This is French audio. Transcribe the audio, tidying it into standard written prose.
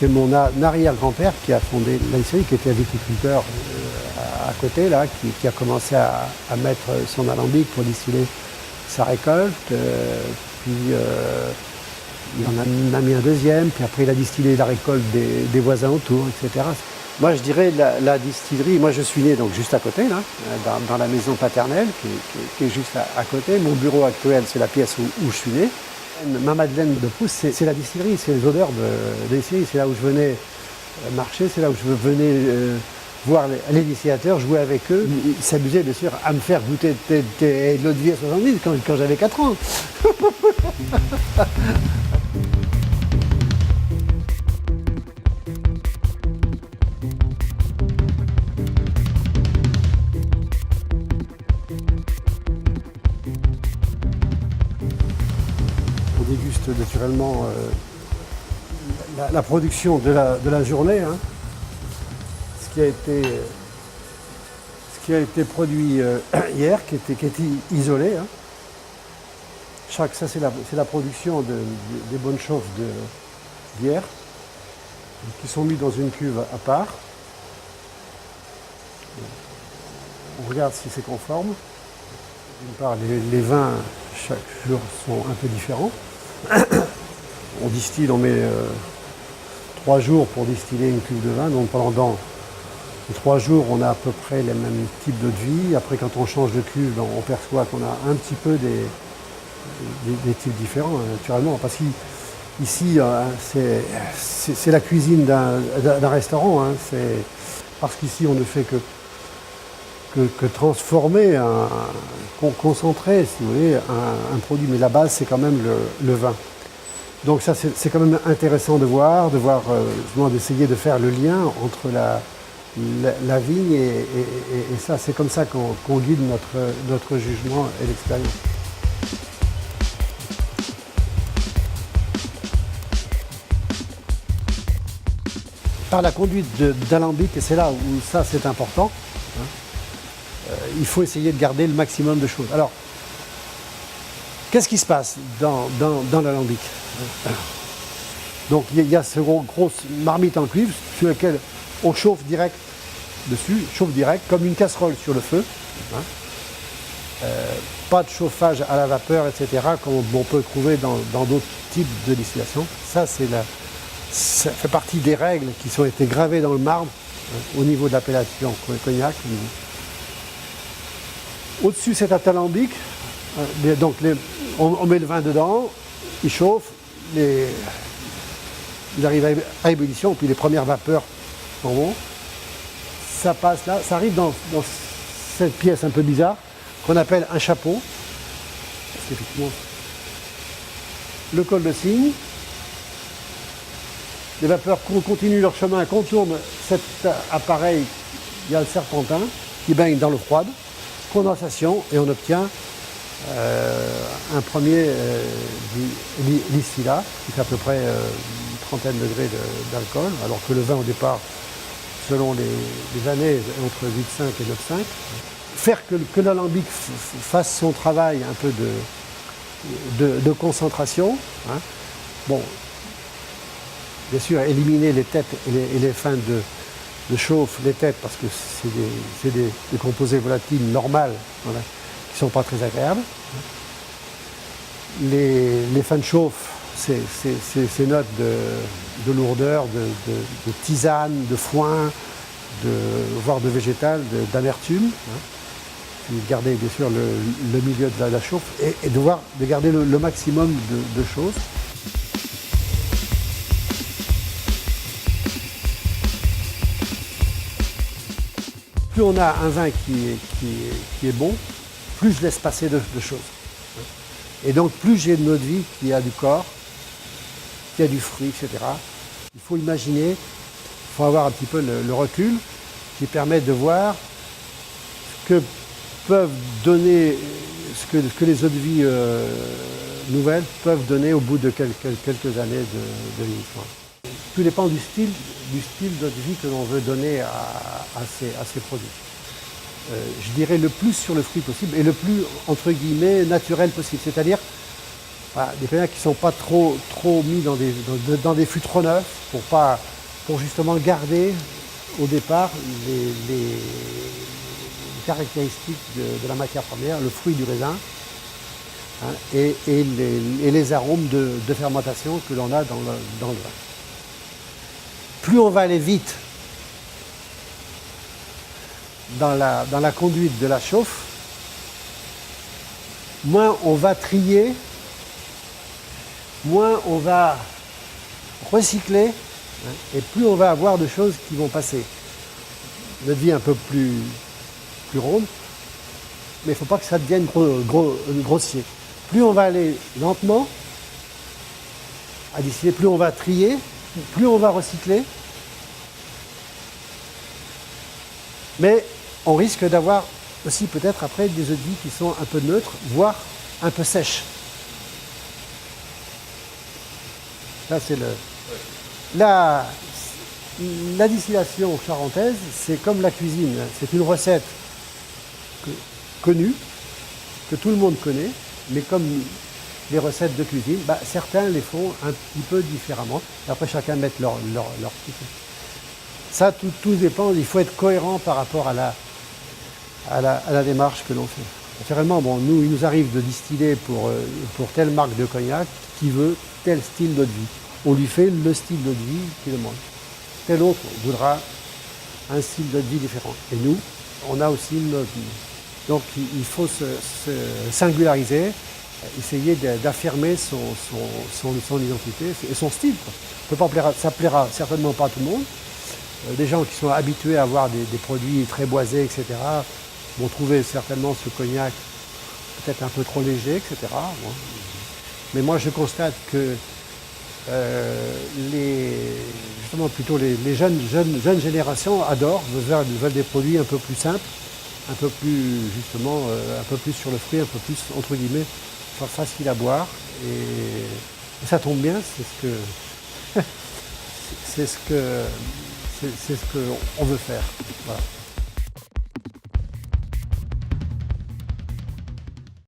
c'est mon arrière-grand-père qui a fondé la distillerie, qui était viticulteur à côté, là, qui a commencé à mettre son alambic pour distiller sa récolte. Puis il en a mis un deuxième, puis après il a distillé la récolte des voisins autour, etc. Moi je dirais la distillerie, moi je suis né donc juste à côté, là, dans la maison paternelle qui est juste à côté. Mon bureau actuel c'est la pièce où je suis né. Ma Madeleine de Proust c'est la distillerie, c'est les odeurs de distillerie, c'est là où je venais marcher, c'est là où je venais voir les distillateurs, jouer avec eux. Ils s'amusaient bien sûr à me faire goûter de l'eau de vie à 70 quand j'avais 4 ans. On déguste naturellement la production de la journée, hein. Ce qui a été produit hier, qui était isolé, hein. Ça c'est la production des bonnes chauffes d'hier, qui sont mis dans une cuve à part. On regarde si c'est conforme. D'une part, les vins chaque jour sont un peu différents. On distille, on met 3 jours pour distiller une cuve de vin, donc pendant les 3 jours, on a à peu près les mêmes types d'eau de vie. Après, quand on change de cuve, on perçoit qu'on a un petit peu des types différents, naturellement. Parce qu'ici, c'est la cuisine d'un restaurant, hein. Parce qu'ici, on ne fait que transformer, concentrer, si vous voulez, un produit. Mais la base, c'est quand même le vin. Donc ça, c'est quand même intéressant de voir d'essayer de faire le lien entre la vigne et ça. C'est comme ça qu'on guide notre jugement et l'expérience. Par la conduite d'alambic, et c'est là où ça c'est important, hein, il faut essayer de garder le maximum de choses. Alors, qu'est-ce qui se passe dans l'alambic? Donc il y a ce grosse marmite en cuivre sur laquelle on chauffe direct dessus, comme une casserole sur le feu. Hein. Pas de chauffage à la vapeur, etc., comme on peut trouver dans d'autres types de distillation. Ça fait partie des règles qui ont été gravées dans le marbre, hein, au niveau de l'appellation cognac. Au-dessus, c'est un alambic. Donc on met le vin dedans, il chauffe, il arrive à ébullition, puis les premières vapeurs s'en vont. Ça passe là, ça arrive dans cette pièce un peu bizarre, qu'on appelle un chapeau. Parce qu'effectivement, le col de cygne. Les vapeurs continuent leur chemin, contournent cet appareil, il y a le serpentin qui baigne dans l'eau froide, condensation, et on obtient un premier distillat qui fait à peu près une trentaine de degrés d'alcool, alors que le vin au départ, selon les années, est entre 8,5 et 9,5. Faire que l'alambic fasse son travail un peu de concentration, hein. Bon, bien sûr, éliminer les têtes et les fins de chauffe, les têtes, parce que c'est des composés volatiles normales, voilà, qui ne sont pas très agréables. Les fins de chauffe, ces notes de lourdeur, de tisane, de foin, voire de végétal, d'amertume. Hein. Puis garder bien sûr le milieu de la chauffe et de garder le maximum de choses. Plus on a un vin qui est bon, plus je laisse passer de choses. Et donc plus j'ai une eau de vie qui a du corps, qui a du fruit, etc. Il faut imaginer, il faut avoir un petit peu le recul qui permet de voir ce que peuvent donner, ce que les eaux de vie nouvelles peuvent donner au bout de quelques années de vieillissement. Tout dépend du style d'eau de vie que l'on veut donner à ces produits. Je dirais le plus sur le fruit possible et le plus, entre guillemets, naturel possible. C'est-à-dire voilà, des cognacs qui ne sont pas trop mis dans des fûts trop neufs pour pas pour justement garder au départ les caractéristiques de la matière première, le fruit du raisin, hein, et les arômes de fermentation que l'on a dans le vin. Plus on va aller vite dans la conduite de la chauffe, moins on va trier, moins on va recycler, hein, et plus on va avoir de choses qui vont passer. Notre vie un peu plus ronde, mais il ne faut pas que ça devienne grossier. Plus on va aller lentement à distiller, plus on va trier, plus on va recycler, mais on risque d'avoir aussi peut-être après des eaux de vie qui sont un peu neutres, voire un peu sèches. Là, c'est la distillation charentaise, c'est comme la cuisine. C'est une recette connue, que tout le monde connaît, mais comme les recettes de cuisine, certains les font un petit peu différemment. Et après, chacun met leur petit. Ça, tout dépend. Il faut être cohérent par rapport à la démarche que l'on fait. Naturellement, nous, il nous arrive de distiller pour telle marque de cognac qui veut tel style d'eau de vie. On lui fait le style d'eau de vie qu'il demande. Tel autre voudra un style d'eau de vie différent. Et nous, on a aussi notre vie. Donc, il faut se singulariser, essayer d'affirmer son identité et son style, quoi. Ça plaira certainement pas à tout le monde. Des gens qui sont habitués à avoir des produits très boisés, etc., vont trouver certainement ce cognac peut-être un peu trop léger, etc. Bon. Mais moi, je constate que justement plutôt les jeunes générations adorent, veulent des produits un peu plus simples, un peu plus justement, un peu plus sur le fruit, un peu plus entre guillemets facile à boire. Et ça tombe bien, c'est ce que on veut faire. Voilà.